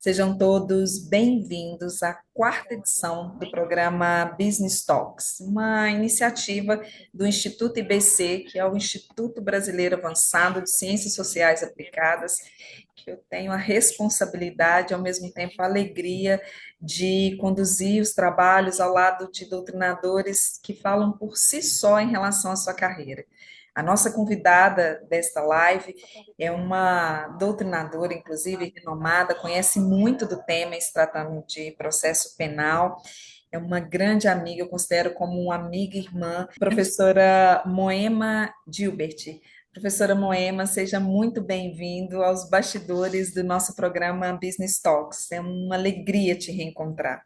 Sejam todos bem-vindos à quarta edição do programa Business Talks, uma iniciativa do Instituto IBC, que é o Instituto Brasileiro Avançado de Ciências Sociais Aplicadas, que eu tenho a responsabilidade, ao mesmo tempo a alegria de conduzir os trabalhos ao lado de doutrinadores que falam por si só em relação à sua carreira. A nossa convidada desta live é uma doutrinadora, inclusive, renomada, conhece muito do tema em se tratando de processo penal, é uma grande amiga, eu considero como uma amiga irmã, professora Moema Gilbert. Professora Moema, seja muito bem-vindo aos bastidores do nosso programa Business Talks. É uma alegria te reencontrar.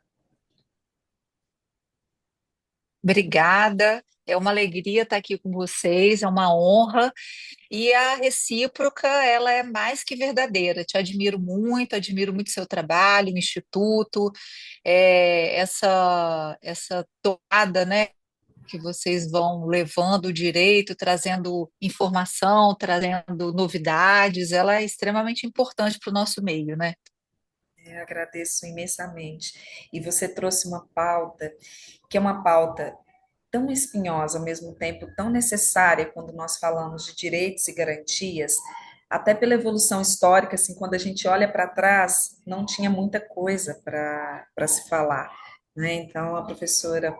Obrigada, é uma alegria estar aqui com vocês, é uma honra e a recíproca, ela é mais que verdadeira. Te admiro muito seu trabalho, o Instituto, essa toada, né, que vocês vão levando o direito, trazendo informação, trazendo novidades, ela é extremamente importante para o nosso meio, né? Eu agradeço imensamente. E você trouxe uma pauta, que é uma pauta tão espinhosa, ao mesmo tempo tão necessária quando nós falamos de direitos e garantias, até pela evolução histórica, assim, quando a gente olha para trás, não tinha muita coisa para se falar, né? Então, a professora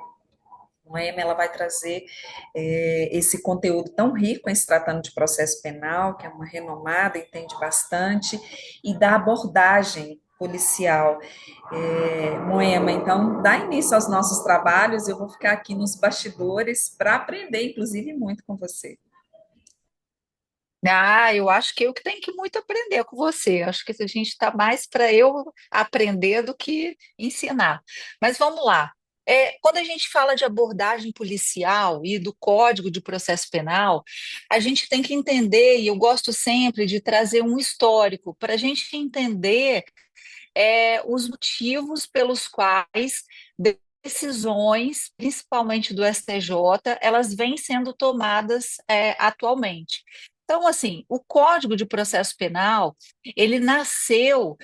Noemi, ela vai trazer esse conteúdo tão rico em se tratando de processo penal, que é uma renomada, entende bastante, e da abordagem policial. Moema, então, dá início aos nossos trabalhos, eu vou ficar aqui nos bastidores para aprender, inclusive, muito com você. Ah, eu acho que eu que tenho que muito aprender com você. Acho que a gente está mais para eu aprender do que ensinar. Mas vamos lá. Quando a gente fala de abordagem policial e do Código de Processo Penal, a gente tem que entender, e eu gosto sempre de trazer um histórico, para a gente entender os motivos pelos quais decisões, principalmente do STJ, elas vêm sendo tomadas atualmente. Então, assim, o Código de Processo Penal, ele nasceu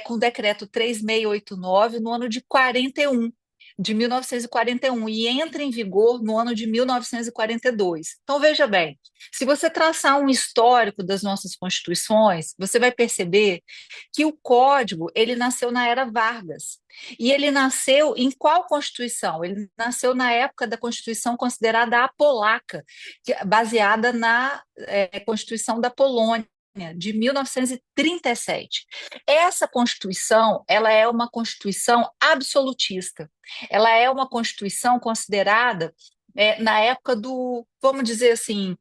com o decreto 3689 no ano de 41, de 1941, e entra em vigor no ano de 1942. Então, veja bem, se você traçar um histórico das nossas constituições, você vai perceber que o código ele nasceu na era Vargas. E ele nasceu em qual Constituição? Ele nasceu na época da Constituição considerada a polaca, baseada na Constituição da Polônia de 1937. Essa Constituição, ela é uma Constituição absolutista. Ela é uma Constituição considerada na época do, vamos dizer assim,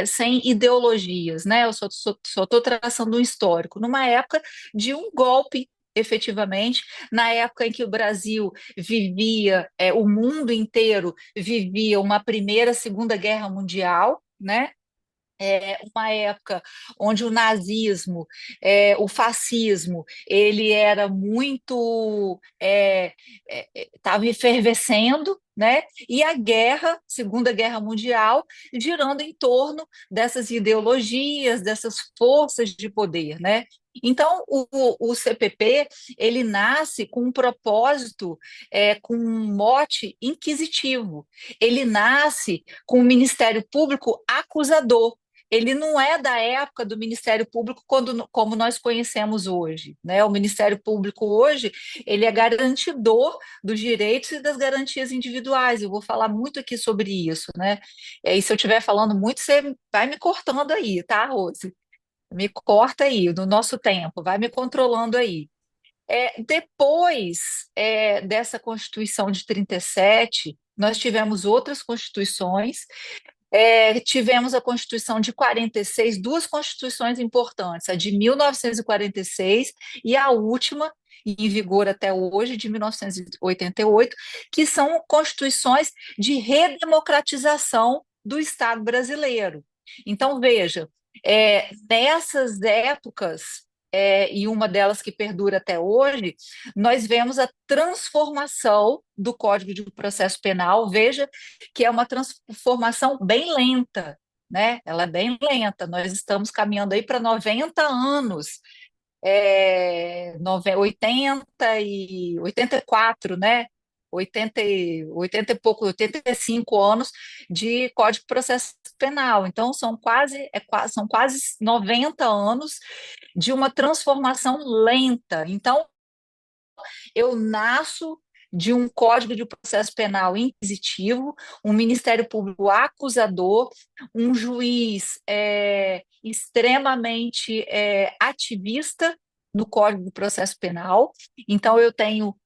sem ideologias, né? Eu só estou traçando um histórico, numa época de um golpe, efetivamente, na época em que o Brasil vivia, o mundo inteiro vivia uma Primeira, Segunda Guerra Mundial, né? Uma época onde o nazismo, o fascismo, ele era muito, estava efervescendo, né? E a guerra, Segunda Guerra Mundial, girando em torno dessas ideologias, dessas forças de poder, né? Então, o CPP, ele nasce com um propósito, com um mote inquisitivo. Ele nasce com o Ministério Público acusador. Ele não é da época do Ministério Público como nós conhecemos hoje, né? O Ministério Público hoje, ele é garantidor dos direitos e das garantias individuais. Eu vou falar muito aqui sobre isso, né? E se eu estiver falando muito, você vai me cortando aí, tá, Rose? Me corta aí, no nosso tempo, vai me controlando aí. Depois dessa Constituição de 37, nós tivemos outras constituições, tivemos a Constituição de 46, duas constituições importantes, a de 1946 e a última, em vigor até hoje, de 1988, que são constituições de redemocratização do Estado brasileiro. Então, veja, nessas épocas, e uma delas que perdura até hoje, nós vemos a transformação do Código de Processo Penal. Veja que é uma transformação bem lenta, né? Ela é bem lenta. Nós estamos caminhando aí para 90 anos 80 e 84, né? 80 e pouco, 85 anos de Código de Processo Penal. Então, são quase 90 anos de uma transformação lenta. Então, eu nasço de um Código de Processo Penal inquisitivo, um Ministério Público acusador, um juiz extremamente ativista no Código de Processo Penal. Então, eu tenho,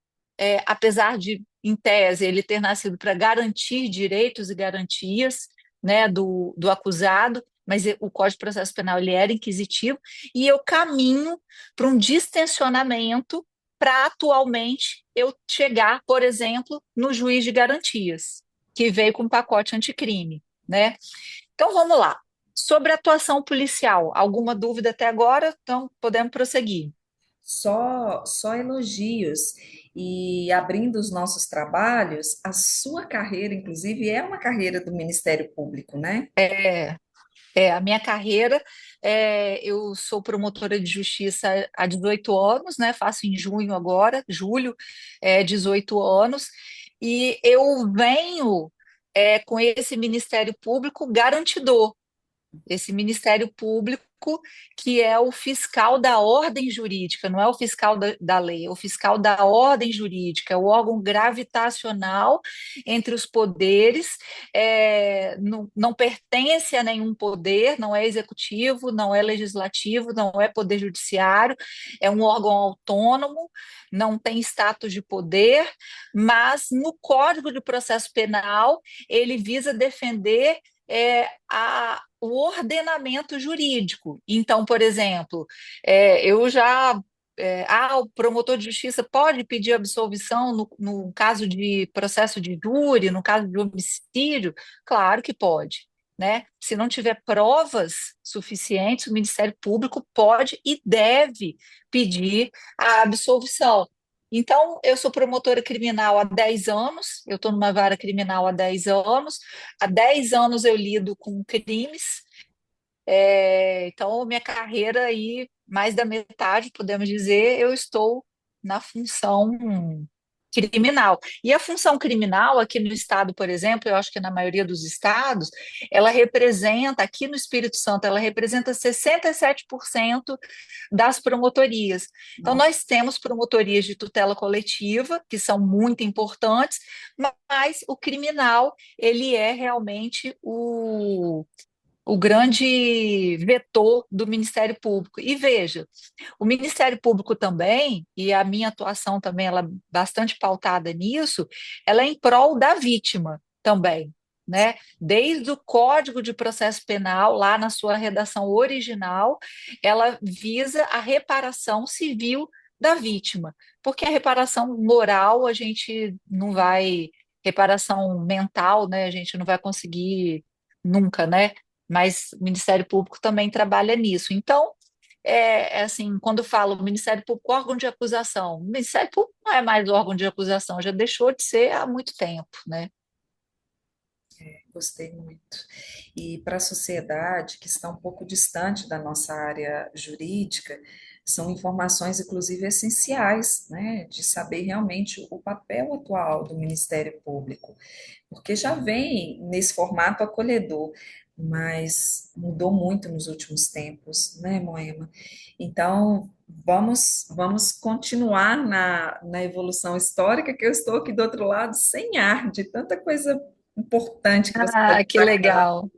apesar de, em tese, ele ter nascido para garantir direitos e garantias, né, do acusado, mas o Código de Processo Penal ele era inquisitivo, e eu caminho para um distensionamento para atualmente eu chegar, por exemplo, no juiz de garantias, que veio com um pacote anticrime, né? Então vamos lá. Sobre a atuação policial, alguma dúvida até agora? Então podemos prosseguir. Só elogios. E abrindo os nossos trabalhos, a sua carreira, inclusive, é uma carreira do Ministério Público, né? É, a minha carreira, eu sou promotora de justiça há 18 anos, né? Faço em junho agora, julho, 18 anos, e eu venho com esse Ministério Público garantidor. Esse Ministério Público, que é o fiscal da ordem jurídica, não é o fiscal da lei, é o fiscal da ordem jurídica, é o órgão gravitacional entre os poderes, não pertence a nenhum poder, não é executivo, não é legislativo, não é poder judiciário, é um órgão autônomo, não tem status de poder, mas no Código de Processo Penal ele visa defender o ordenamento jurídico. Então, por exemplo, eu já. O promotor de justiça pode pedir absolvição no caso de processo de júri, no caso de homicídio? Claro que pode. Né? Se não tiver provas suficientes, o Ministério Público pode e deve pedir a absolvição. Então, eu sou promotora criminal há 10 anos, eu estou numa vara criminal há 10 anos, há 10 anos eu lido com crimes, então minha carreira aí, mais da metade, podemos dizer, eu estou na função criminal. E a função criminal aqui no estado, por exemplo, eu acho que na maioria dos estados, ela representa, aqui no Espírito Santo, ela representa 67% das promotorias. Então, nós temos promotorias de tutela coletiva, que são muito importantes, mas o criminal, ele é realmente o grande vetor do Ministério Público. E veja, o Ministério Público também, e a minha atuação também, ela é bastante pautada nisso, ela é em prol da vítima também, né? Desde o Código de Processo Penal, lá na sua redação original, ela visa a reparação civil da vítima, porque a reparação moral a gente não vai, reparação mental, né? A gente não vai conseguir nunca, né? Mas o Ministério Público também trabalha nisso. Então, assim, quando eu falo Ministério Público, órgão de acusação, o Ministério Público não é mais órgão de acusação, já deixou de ser há muito tempo, né? Gostei muito. E para a sociedade que está um pouco distante da nossa área jurídica, são informações, inclusive, essenciais, né, de saber realmente o papel atual do Ministério Público, porque já vem nesse formato acolhedor, mas mudou muito nos últimos tempos, né, Moema? Então, vamos continuar na evolução histórica, que eu estou aqui do outro lado sem ar, de tanta coisa importante que você está Ah, que destacando. legal.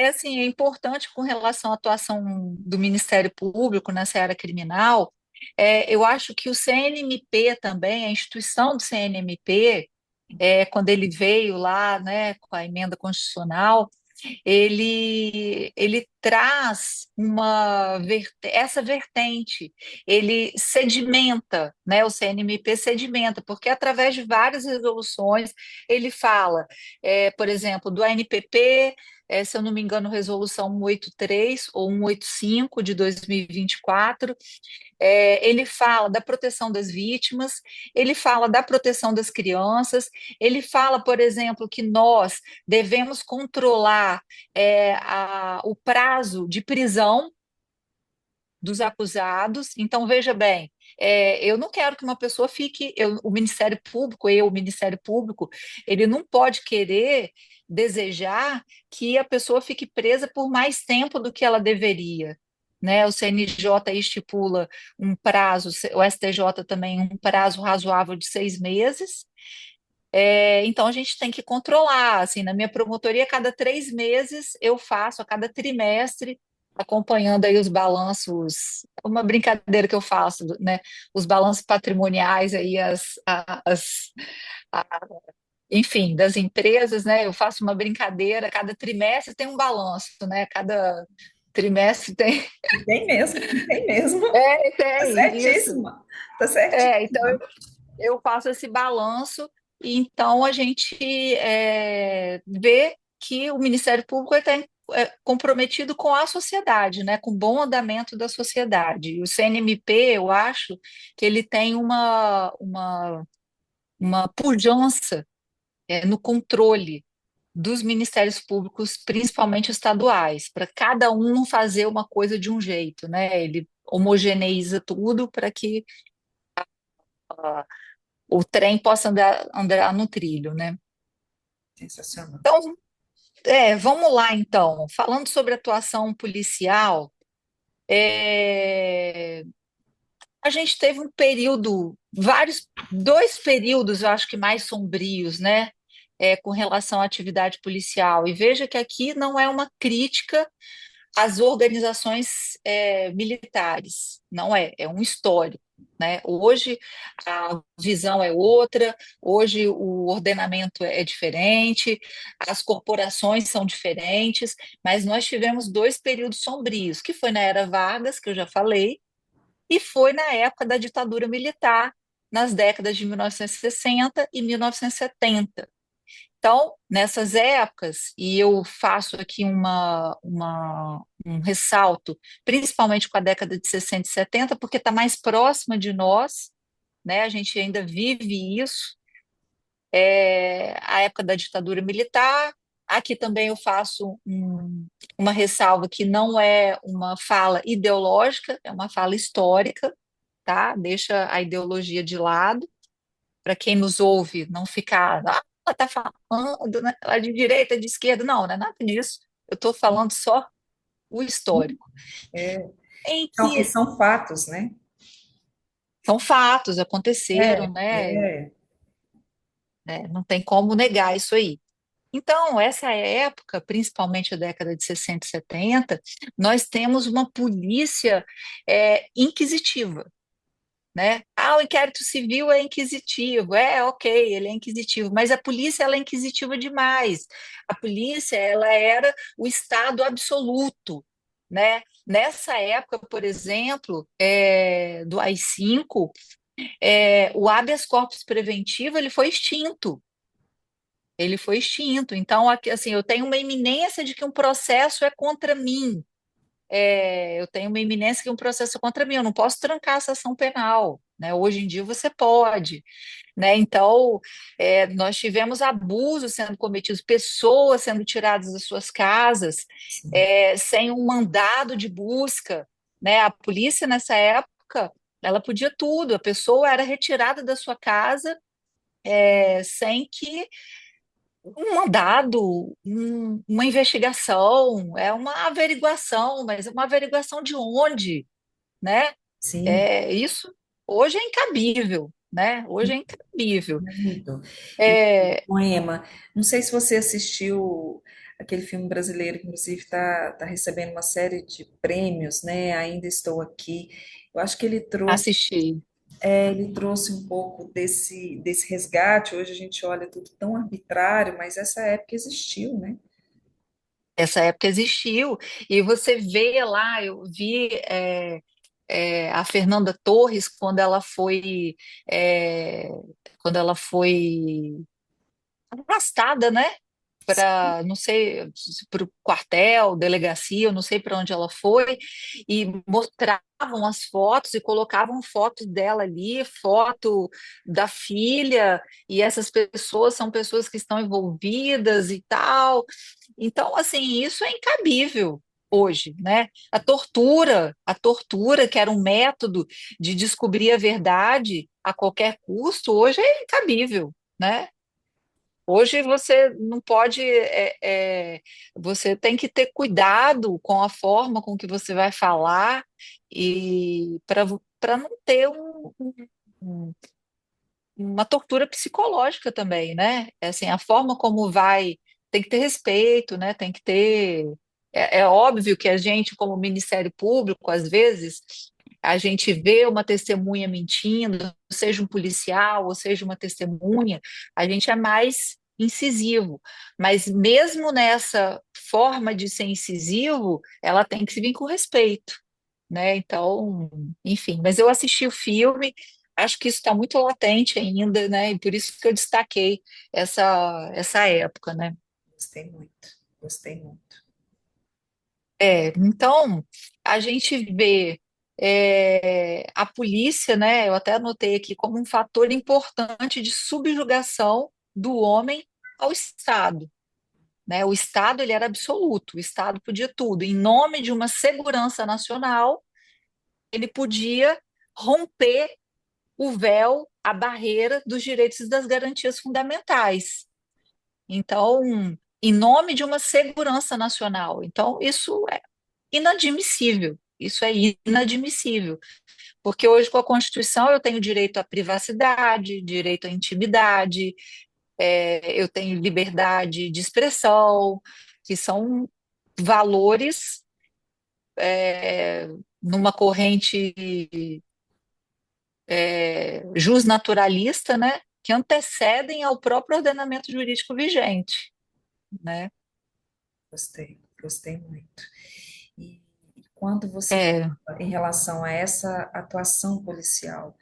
Assim, é importante com relação à atuação do Ministério Público nessa área criminal. Eu acho que o CNMP também, a instituição do CNMP, quando ele veio lá, né, com a emenda constitucional, ele traz essa vertente, ele sedimenta, né, o CNMP sedimenta, porque através de várias resoluções ele fala, por exemplo, do ANPP, se eu não me engano, resolução 183 ou 185 de 2024, ele fala da proteção das vítimas, ele fala da proteção das crianças, ele fala, por exemplo, que nós devemos controlar o prazo de prisão, dos acusados. Então, veja bem, eu não quero que uma pessoa fique, o Ministério Público, o Ministério Público, ele não pode querer desejar que a pessoa fique presa por mais tempo do que ela deveria. Né? O CNJ estipula um prazo, o STJ também um prazo razoável de 6 meses. Então a gente tem que controlar. Assim, na minha promotoria, a cada 3 meses eu faço, a cada trimestre, acompanhando aí os balanços, uma brincadeira que eu faço, né? Os balanços patrimoniais aí, a- enfim, das empresas, né? Eu faço uma brincadeira, cada trimestre tem um balanço, né? Cada trimestre tem. E tem mesmo, tem mesmo. Tá Tem, isso. certíssima. Tá certíssima. Então eu faço esse balanço e então a gente vê que o Ministério Público está comprometido com a sociedade, né, com o bom andamento da sociedade. E o CNMP, eu acho que ele tem uma pujança no controle dos ministérios públicos, principalmente estaduais, para cada um fazer uma coisa de um jeito, né? Ele homogeneiza tudo para que o trem possa andar no trilho, né? Sensacional. Então, vamos lá então. Falando sobre atuação policial, é, a gente teve um período, dois períodos, eu acho que mais sombrios, né? Com relação à atividade policial. E veja que aqui não é uma crítica as organizações militares, não é um histórico. Né? Hoje a visão é outra, hoje o ordenamento é diferente, as corporações são diferentes, mas nós tivemos dois períodos sombrios, que foi na era Vargas, que eu já falei, e foi na época da ditadura militar, nas décadas de 1960 e 1970. Então, nessas épocas, e eu faço aqui um ressalto, principalmente com a década de 60 e 70, porque está mais próxima de nós, né? A gente ainda vive isso, a época da ditadura militar. Aqui também eu faço uma ressalva que não é uma fala ideológica, é uma fala histórica, tá? Deixa a ideologia de lado para quem nos ouve não ficar, ela está falando, né, lá de direita, de esquerda. Não, não é nada disso. Eu estou falando só o histórico. É, Em e que são fatos, né? são fatos, aconteceram, né? É. Não tem como negar isso aí. Então, essa época, principalmente a década de 60 e 70, nós temos uma polícia inquisitiva. Né? O inquérito civil é inquisitivo, ok, ele é inquisitivo, mas a polícia ela é inquisitiva demais. A polícia ela era o Estado absoluto, né? Nessa época, por exemplo, do AI-5, o habeas corpus preventivo ele foi extinto. Ele foi extinto. Então, assim, eu tenho uma iminência de que um processo é contra mim. Eu tenho uma iminência que um processo é contra mim, eu não posso trancar essa ação penal, né? Hoje em dia você pode, né? Então, nós tivemos abusos sendo cometidos, pessoas sendo tiradas das suas casas, Sim, sem um mandado de busca, né? A polícia nessa época, ela podia tudo, a pessoa era retirada da sua casa, sem que um mandado, uma investigação, é uma averiguação, mas uma averiguação de onde, né? sim, Isso hoje é incabível, né? Hoje é incabível. muito. E É, Poema, não sei se você assistiu aquele filme brasileiro, que inclusive está recebendo uma série de prêmios, né? Ainda Estou Aqui. Eu acho que assisti. ele trouxe um pouco desse resgate. Hoje a gente olha tudo tão arbitrário, mas essa época existiu, né? Essa época existiu, e você vê lá, eu vi a Fernanda Torres é, quando ela foi arrastada, né? Para, não sei, para o quartel, delegacia, eu não sei para onde ela foi, e mostravam as fotos e colocavam fotos dela ali, foto da filha, e essas pessoas são pessoas que estão envolvidas e tal. Então, assim, isso é incabível. hoje, né? A tortura, que era um método de descobrir a verdade a qualquer custo, hoje é incabível, né? Hoje você não pode, você tem que ter cuidado com a forma com que você vai falar e para não ter um- uma tortura psicológica também, né? É assim, a forma como vai, tem que ter respeito, né? Tem que ter. É óbvio que a gente, como Ministério Público, às vezes, a gente vê uma testemunha mentindo, seja um policial ou seja uma testemunha, a gente é mais incisivo. Mas mesmo nessa forma de ser incisivo, ela tem que se vir com respeito, né? Então, enfim, mas eu assisti o filme, acho que isso está muito latente ainda, né? E por isso que eu destaquei essa época, né? Gostei muito, gostei muito. Então a gente vê a polícia, né? Eu até anotei aqui como um fator importante de subjugação do homem ao Estado, né? O Estado ele era absoluto, o Estado podia tudo. Em nome de uma segurança nacional, ele podia romper o véu, a barreira dos direitos e das garantias fundamentais. Então, em nome de uma segurança nacional. Então, isso é inadmissível. Isso é inadmissível, porque hoje com a Constituição eu tenho direito à privacidade, direito à intimidade, eu tenho liberdade de expressão, que são valores numa corrente justnaturalista, né, que antecedem ao próprio ordenamento jurídico vigente, né? Gostei, gostei muito. E quando você É, fala em relação a essa atuação policial,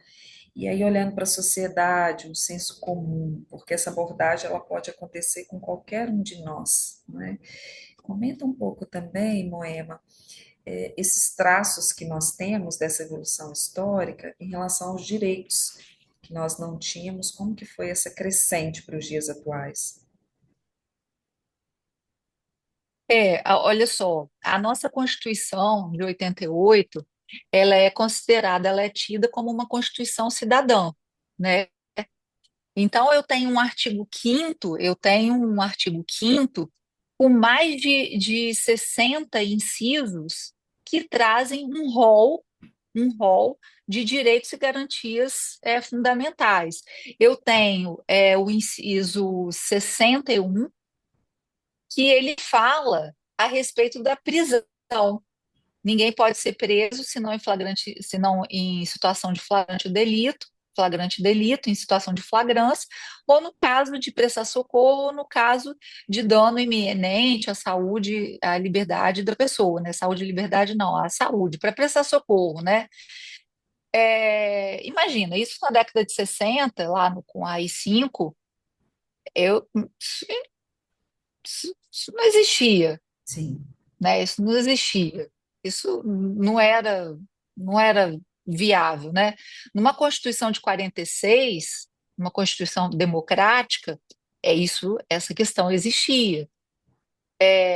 e aí olhando para a sociedade, o senso comum, porque essa abordagem ela pode acontecer com qualquer um de nós, né? Comenta um pouco também, Moema, esses traços que nós temos dessa evolução histórica em relação aos direitos que nós não tínhamos, como que foi essa crescente para os dias atuais? olha só, a nossa Constituição de 88, ela é considerada, ela é tida como uma Constituição cidadã, né? Então eu tenho um artigo quinto com mais de 60 incisos que trazem um rol de direitos e garantias fundamentais. Eu tenho o inciso 61 que ele fala a respeito da prisão. Ninguém pode ser preso se não em situação de flagrante delito, em situação de flagrância, ou no caso de prestar socorro, ou no caso de dano iminente à saúde, à liberdade da pessoa, né? Saúde e liberdade não, à saúde, para prestar socorro, né? Imagina, isso na década de 60, com a AI-5, eu, isso não existia, Sim, né? Isso não existia. Isso não era viável, né? Numa Constituição de 46, uma Constituição democrática, essa questão existia.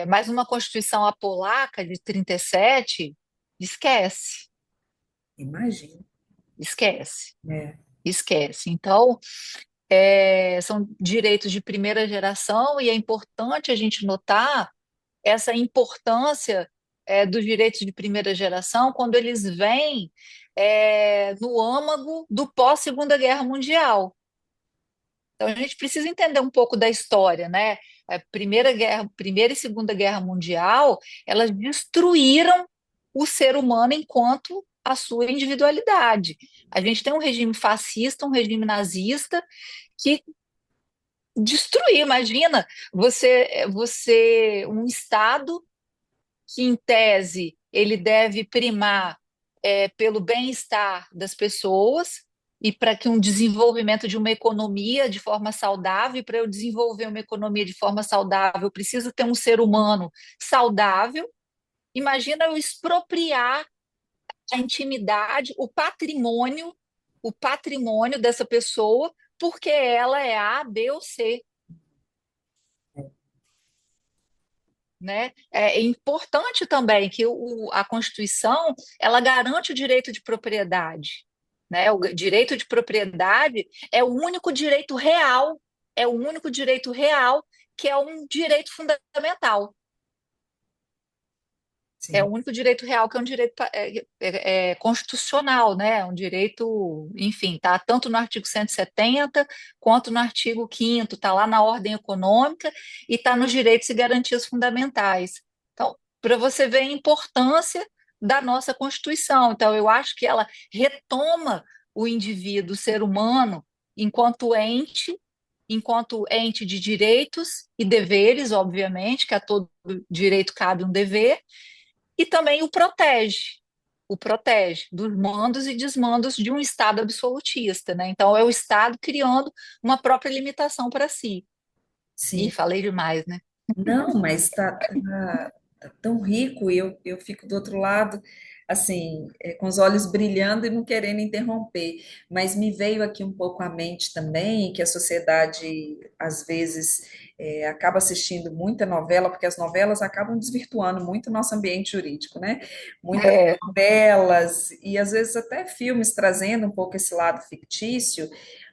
Mas numa Constituição apolaca de 37, esquece, imagino, esquece, é, esquece. Então, são direitos de primeira geração e é importante a gente notar essa importância dos direitos de primeira geração quando eles vêm no âmago do pós-Segunda Guerra Mundial. Então a gente precisa entender um pouco da história, né? Primeira e Segunda Guerra Mundial, elas destruíram o ser humano enquanto a sua individualidade. A gente tem um regime fascista, um regime nazista que destruiu. Imagina um Estado que, em tese, ele deve primar pelo bem-estar das pessoas e para que um desenvolvimento de uma economia de forma saudável, e para eu desenvolver uma economia de forma saudável, eu preciso ter um ser humano saudável. Imagina eu expropriar a intimidade, o patrimônio dessa pessoa, porque ela é A, B ou C. né? É importante também que a Constituição ela garante o direito de propriedade, né? O direito de propriedade é o único direito real, é o único direito real que é um direito fundamental. É o Sim. único direito real que é um direito constitucional, né? É um direito, enfim, tá tanto no artigo 170 quanto no artigo 5º, tá lá na ordem econômica e tá nos direitos e garantias fundamentais. Então, para você ver a importância da nossa Constituição. Então, eu acho que ela retoma o indivíduo, o ser humano, enquanto ente de direitos e deveres, obviamente, que a todo direito cabe um dever, e também o protege dos mandos e desmandos de um Estado absolutista, né? Então é o Estado criando uma própria limitação para si. E Sim. falei demais, né? Não, mas tá tão rico e eu fico do outro lado, assim, com os olhos brilhando e não querendo interromper. Mas me veio aqui um pouco à mente também que a sociedade, às vezes, acaba assistindo muita novela, porque as novelas acabam desvirtuando muito o nosso ambiente jurídico, né? Muitas É, novelas e, às vezes, até filmes trazendo um pouco esse lado fictício,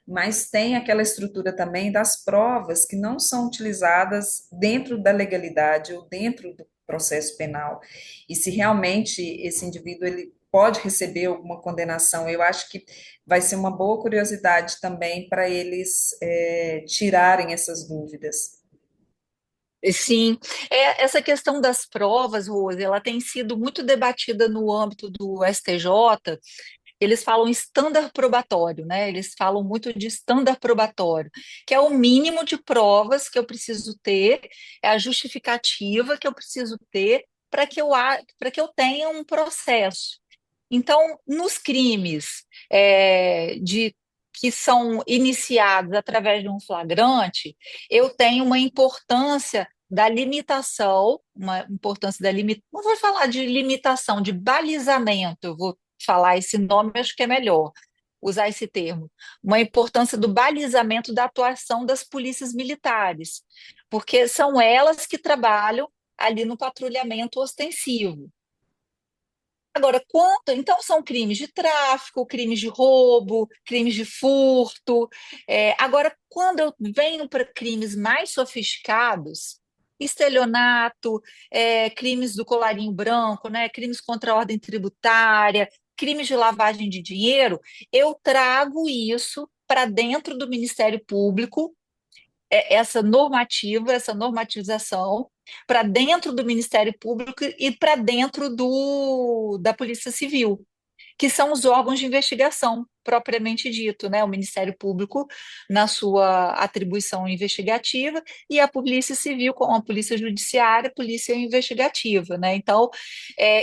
mas tem aquela estrutura também das provas que não são utilizadas dentro da legalidade ou dentro do processo penal. E se realmente esse indivíduo ele pode receber alguma condenação, eu acho que vai ser uma boa curiosidade também para eles tirarem essas dúvidas. sim, essa questão das provas, Rose, ela tem sido muito debatida no âmbito do STJ. Eles falam estándar probatório, né? Eles falam muito de estándar probatório, que é o mínimo de provas que eu preciso ter, é a justificativa que eu preciso ter para que eu tenha um processo. Então, nos crimes que são iniciados através de um flagrante, eu tenho uma importância da limitação, não vou falar de limitação, de balizamento, eu vou falar esse nome, acho que é melhor usar esse termo, uma importância do balizamento da atuação das polícias militares, porque são elas que trabalham ali no patrulhamento ostensivo. Agora, então são crimes de tráfico, crimes de roubo, crimes de furto. Agora, quando eu venho para crimes mais sofisticados, estelionato, crimes do colarinho branco, né, crimes contra a ordem tributária, crimes de lavagem de dinheiro, eu trago isso para dentro do Ministério Público, essa normatização para dentro do Ministério Público e para dentro da Polícia Civil, que são os órgãos de investigação propriamente dito, né? O Ministério Público na sua atribuição investigativa e a Polícia Civil com a Polícia Judiciária, Polícia Investigativa, né? Então,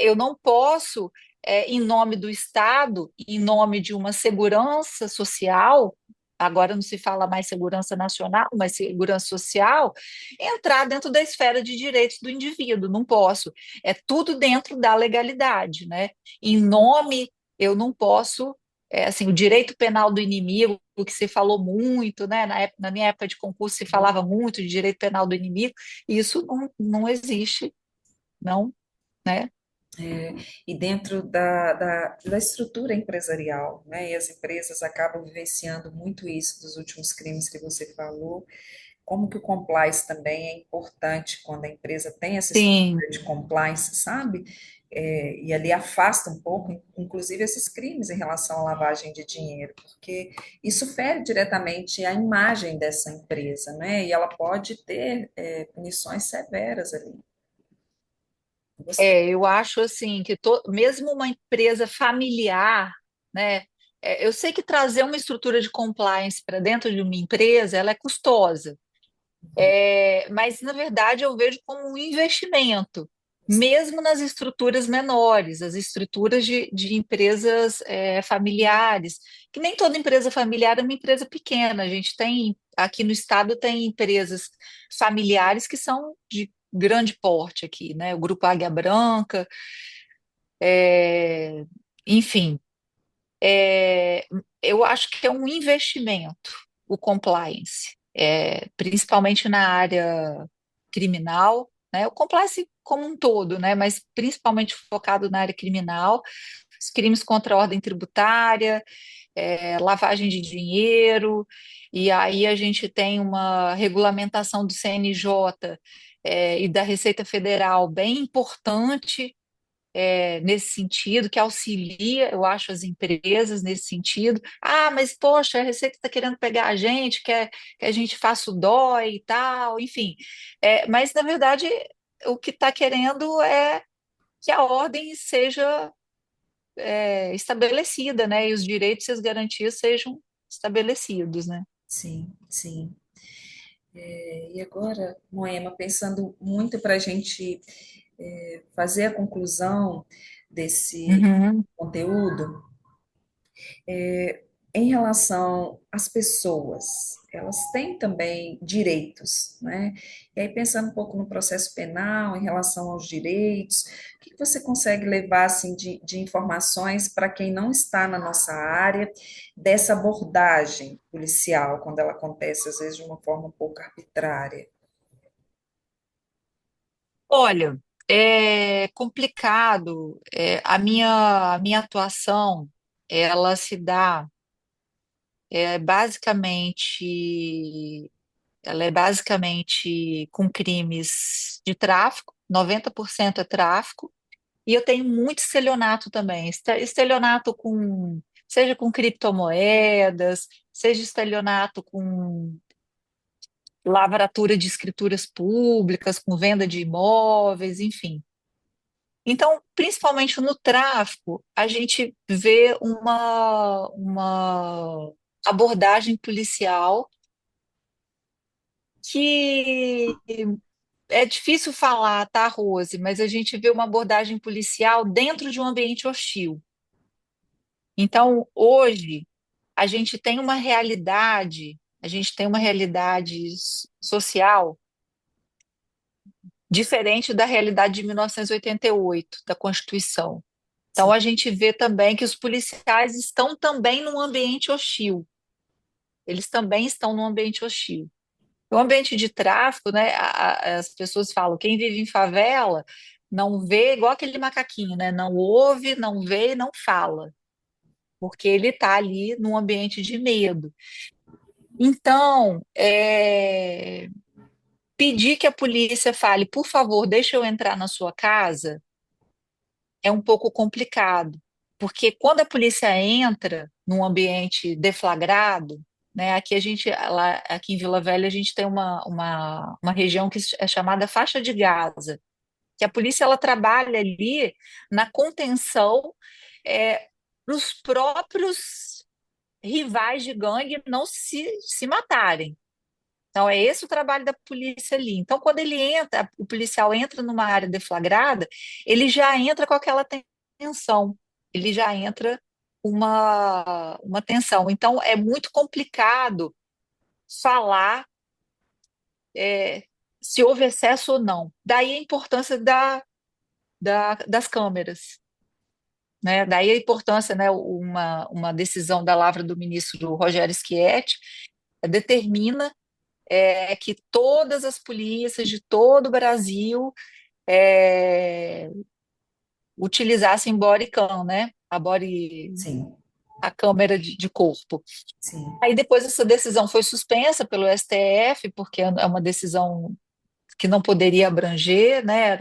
eu não posso, em nome do Estado, em nome de uma segurança social, agora não se fala mais segurança nacional, mas segurança social, entrar dentro da esfera de direitos do indivíduo. Não posso. É tudo dentro da legalidade, né? Em nome, eu não posso. Assim, o direito penal do inimigo, o que se falou muito, né? Na minha época de concurso se falava muito de direito penal do inimigo, e isso não existe, não, né? E dentro da estrutura empresarial, né? E as empresas acabam vivenciando muito isso dos últimos crimes que você falou. Como que o compliance também é importante quando a empresa tem essa Sim, estrutura de compliance, sabe? E ali afasta um pouco, inclusive, esses crimes em relação à lavagem de dinheiro, porque isso fere diretamente a imagem dessa empresa, né? E ela pode ter punições severas ali. Você, eu acho assim que mesmo uma empresa familiar, né? Eu sei que trazer uma estrutura de compliance para dentro de uma empresa, ela é custosa. Mas, na verdade, eu vejo como um investimento, mesmo nas estruturas menores, as estruturas de empresas familiares, que nem toda empresa familiar é uma empresa pequena. A gente tem, aqui no estado, tem empresas familiares que são de grande porte aqui, né? O Grupo Águia Branca, é, enfim, é, eu acho que é um investimento, o compliance, principalmente na área criminal. né? O compliance como um todo, né? Mas principalmente focado na área criminal, os crimes contra a ordem tributária, lavagem de dinheiro, e aí a gente tem uma regulamentação do CNJ, e da Receita Federal bem importante, nesse sentido, que auxilia, eu acho, as empresas nesse sentido. Ah, mas poxa, a Receita está querendo pegar a gente, quer que a gente faça o DOI e tal, enfim. Mas, na verdade, o que está querendo é que a ordem seja estabelecida, né? E os direitos e as garantias sejam estabelecidos, né? Sim, sim. E agora, Moema, pensando muito para a gente fazer a conclusão desse Uhum. conteúdo, em relação às pessoas, elas têm também direitos, né? E aí, pensando um pouco no processo penal, em relação aos direitos, o que você consegue levar, assim, de informações para quem não está na nossa área, dessa abordagem policial, quando ela acontece, às vezes, de uma forma um pouco arbitrária? Olha, é complicado. A minha atuação, ela se dá basicamente, ela é basicamente com crimes de tráfico, 90% é tráfico, e eu tenho muito estelionato também, estelionato seja com criptomoedas, seja estelionato com lavratura de escrituras públicas, com venda de imóveis, enfim. Então, principalmente no tráfico, a gente vê uma abordagem policial que é difícil falar, tá, Rose? Mas a gente vê uma abordagem policial dentro de um ambiente hostil. Então, hoje, a gente tem uma realidade social diferente da realidade de 1988, da Constituição. Então, Sim, a gente vê também que os policiais estão também num ambiente hostil. Eles também estão num ambiente hostil. O ambiente de tráfico, né? As pessoas falam, quem vive em favela não vê, igual aquele macaquinho, né? Não ouve, não vê e não fala, porque ele está ali num ambiente de medo. Então, pedir que a polícia fale, por favor, deixa eu entrar na sua casa, é um pouco complicado, porque quando a polícia entra num ambiente deflagrado, né, aqui em Vila Velha a gente tem uma região que é chamada faixa de Gaza, que a polícia ela trabalha ali na contenção para os próprios rivais de gangue não se matarem. Então, é esse o trabalho da polícia ali. Então, quando o policial entra numa área deflagrada, ele já entra com aquela tensão, ele já entra com uma tensão. Então, é muito complicado falar é, se houve excesso ou não. Daí a importância das câmeras, né? Daí a importância, né, uma decisão da lavra do ministro Rogério Schietti determina que todas as polícias de todo o Brasil é, utilizassem body cam, né? sim, A câmera de corpo. sim. Aí depois essa decisão foi suspensa pelo STF, porque é uma decisão que não poderia abranger, né?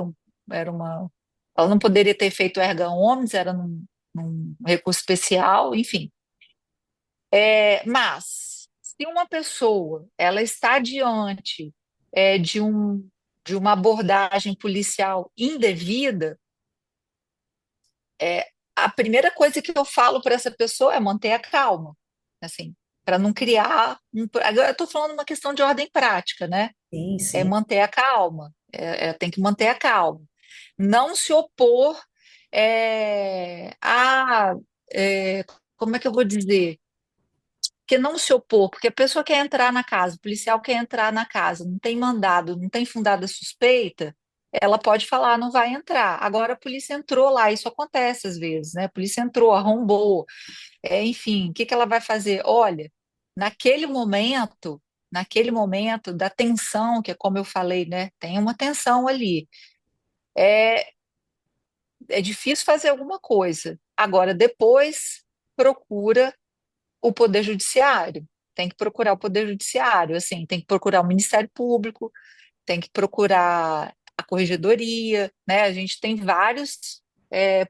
Ela não poderia ter feito erga omnes, era num recurso especial, enfim. Mas se uma pessoa ela está diante de de uma abordagem policial indevida, a primeira coisa que eu falo para essa pessoa é manter a calma, assim, para não criar Agora eu estou falando uma questão de ordem prática, né? Sim, É sim, manter a calma, tem que manter a calma, não se opor a como é que eu vou dizer? Que não se opor, porque a pessoa quer entrar na casa, o policial quer entrar na casa, não tem mandado, não tem fundada suspeita, ela pode falar, não vai entrar. Agora a polícia entrou lá, isso acontece às vezes, né? A polícia entrou, arrombou, enfim, o que que ela vai fazer? Olha, naquele momento. naquele momento da tensão, que é como eu falei, né? Tem uma tensão ali. É, é difícil fazer alguma coisa. Agora, depois, procura o Poder Judiciário. Tem que procurar o Poder Judiciário, assim, tem que procurar o Ministério Público, tem que procurar a Corregedoria, né? A gente tem vários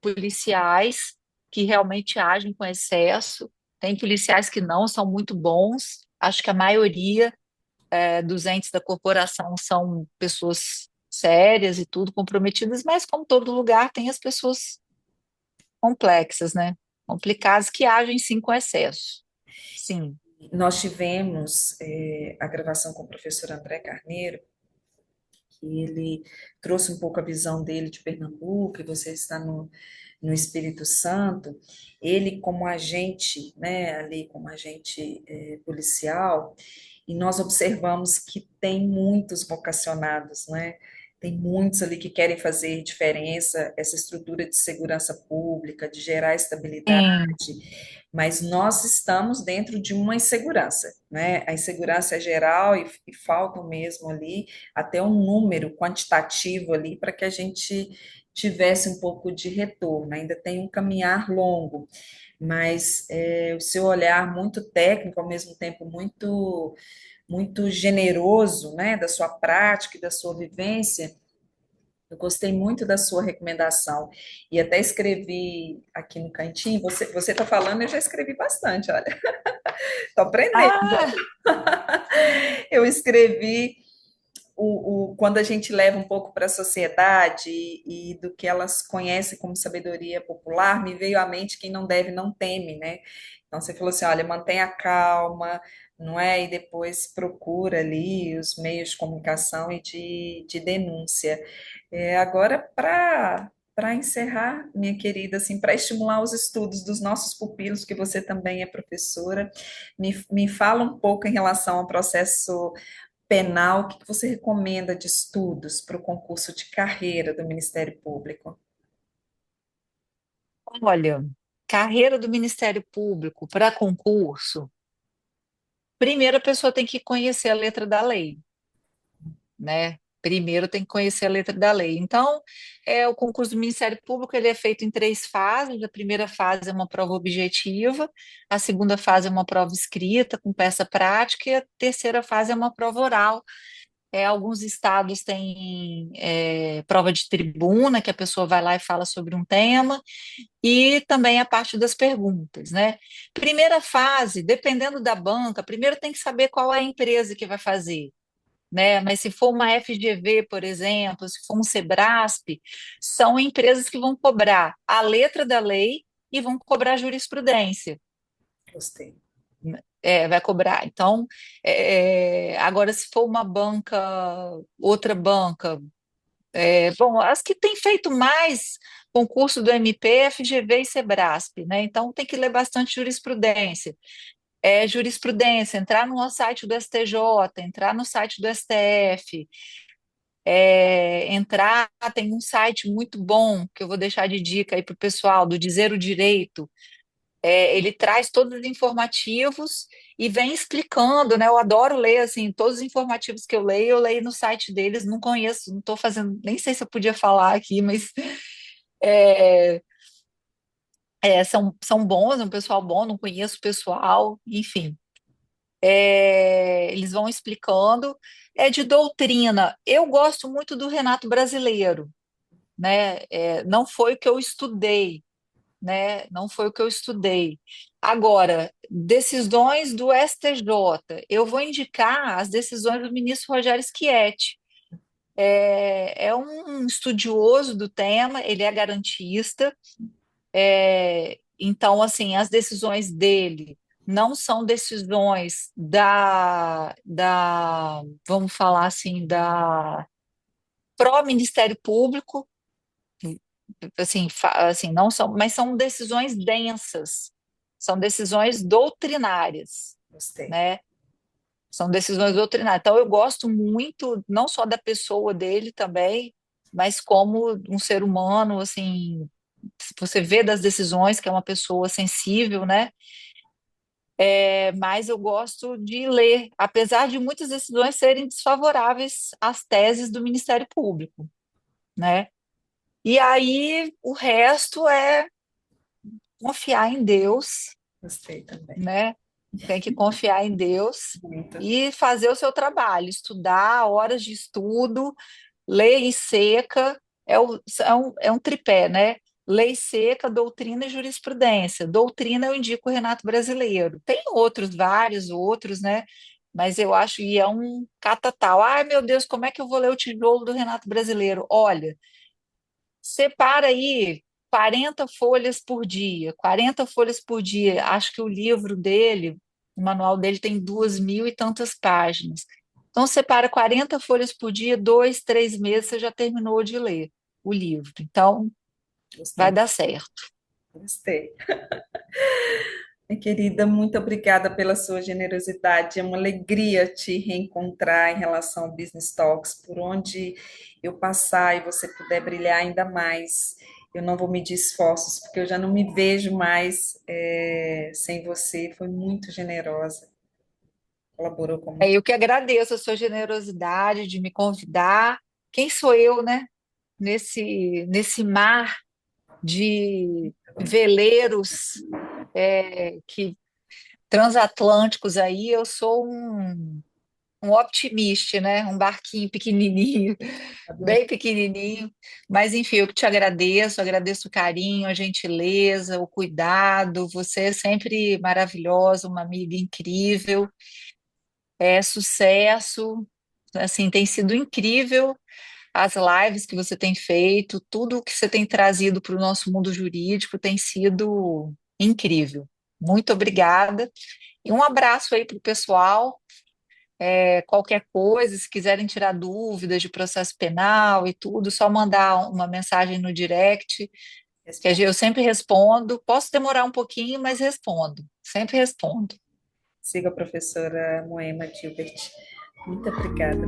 policiais que realmente agem com excesso, tem policiais que não são muito bons, acho que a maioria dos entes da corporação são pessoas sérias e tudo comprometidas, mas como todo lugar tem as pessoas complexas, né? Complicadas que agem sim com excesso. Sim. Nós tivemos a gravação com o professor André Carneiro, que ele trouxe um pouco a visão dele de Pernambuco, e você está no Espírito Santo. Ele, como agente, né, ali como agente policial, e nós observamos que tem muitos vocacionados, né? Tem muitos ali que querem fazer diferença, essa estrutura de segurança pública, de gerar estabilidade, Sim. mas nós estamos dentro de uma insegurança, né? A insegurança é geral e falta mesmo ali até um número quantitativo ali para que a gente tivesse um pouco de retorno. Ainda tem um caminhar longo, mas o seu olhar muito técnico, ao mesmo tempo muito generoso, né, da sua prática e da sua vivência. Eu gostei muito da sua recomendação e até escrevi aqui no cantinho. Você está falando, eu já escrevi bastante, olha, estou aprendendo. Ah, Eu escrevi quando a gente leva um pouco para a sociedade e do que elas conhecem como sabedoria popular, me veio à mente quem não deve não teme, né? Então você falou assim, olha, mantenha a calma, não é? E depois procura ali os meios de comunicação e de denúncia. Agora, para encerrar, minha querida, assim, para estimular os estudos dos nossos pupilos, que você também é professora, me fala um pouco em relação ao processo penal, o que você recomenda de estudos para o concurso de carreira do Ministério Público? olha, carreira do Ministério Público para concurso, primeiro a pessoa tem que conhecer a letra da lei, né? Primeiro tem que conhecer a letra da lei. Então, o concurso do Ministério Público ele é feito em três fases. A primeira fase é uma prova objetiva, a segunda fase é uma prova escrita com peça prática e a terceira fase é uma prova oral. Alguns estados têm prova de tribuna, que a pessoa vai lá e fala sobre um tema, e também a parte das perguntas, né? Primeira fase, dependendo da banca, primeiro tem que saber qual é a empresa que vai fazer, né? Mas se for uma FGV, por exemplo, se for um Sebrasp, são empresas que vão cobrar a letra da lei e vão cobrar jurisprudência. Gostei. Vai cobrar. Então, agora, se for uma banca, outra banca, bom, as que têm feito mais concurso do MP, FGV e Sebrasp, né? Então, tem que ler bastante jurisprudência. Jurisprudência, entrar no site do STJ, entrar no site do STF, tem um site muito bom que eu vou deixar de dica aí para o pessoal, do Dizer o Direito. Ele traz todos os informativos e vem explicando, né? Eu adoro ler assim, todos os informativos que eu leio no site deles, não conheço, não estou fazendo, nem sei se eu podia falar aqui, mas é, são bons, é um pessoal bom, não conheço o pessoal, enfim. Eles vão explicando. De doutrina. Eu gosto muito do Renato Brasileiro, né? Não foi o que eu estudei, né? Não foi o que eu estudei. Agora, decisões do STJ, eu vou indicar as decisões do ministro Rogério Schietti. É um estudioso do tema, ele é garantista, então, assim, as decisões dele não são decisões vamos falar assim, da pró-Ministério Público, assim, assim, não são, mas são decisões densas, são decisões doutrinárias, Gostei. né? São decisões doutrinárias. Então, eu gosto muito, não só da pessoa dele também, mas como um ser humano, assim, você vê das decisões que é uma pessoa sensível, né? mas eu gosto de ler, apesar de muitas decisões serem desfavoráveis às teses do Ministério Público, né? E aí o resto é confiar em Deus, Gostei também. né? Tem que confiar em Deus Muito. e fazer o seu trabalho, estudar, horas de estudo, lei seca, é um tripé, né? Lei seca, doutrina e jurisprudência. Doutrina eu indico o Renato Brasileiro. Tem outros, vários outros, né? Mas eu acho que é um catatal. Ai, meu Deus, como é que eu vou ler o tijolo do Renato Brasileiro? Olha, separa aí 40 folhas por dia, 40 folhas por dia. Acho que o livro dele, o manual dele tem 2.000 e tantas páginas. Então, separa 40 folhas por dia, 2, 3 meses, você já terminou de ler o livro. Então, vai Gostei. dar certo. Gostei. Minha querida, muito obrigada pela sua generosidade. É uma alegria te reencontrar em relação ao Business Talks, por onde eu passar e você puder brilhar ainda mais. Eu não vou medir esforços, porque eu já não me vejo mais sem você. Foi muito generosa, colaborou com É muito. eu que agradeço a sua generosidade de me convidar. Quem sou eu, né? Nesse mar de veleiros que transatlânticos aí, eu sou um optimista, né? Um barquinho pequenininho, bem pequenininho. Mas, enfim, eu que te agradeço, agradeço o carinho, a gentileza, o cuidado. Você é sempre maravilhosa, uma amiga incrível. É sucesso. Assim, tem sido incrível as lives que você tem feito, tudo que você tem trazido para o nosso mundo jurídico tem sido incrível. Muito obrigada. E um abraço aí para o pessoal. Qualquer coisa, se quiserem tirar dúvidas de processo penal e tudo, só mandar uma mensagem no direct, que eu sempre respondo. Posso demorar um pouquinho, mas respondo. Sempre respondo. Siga a professora Moema Gilbert. Muito obrigada.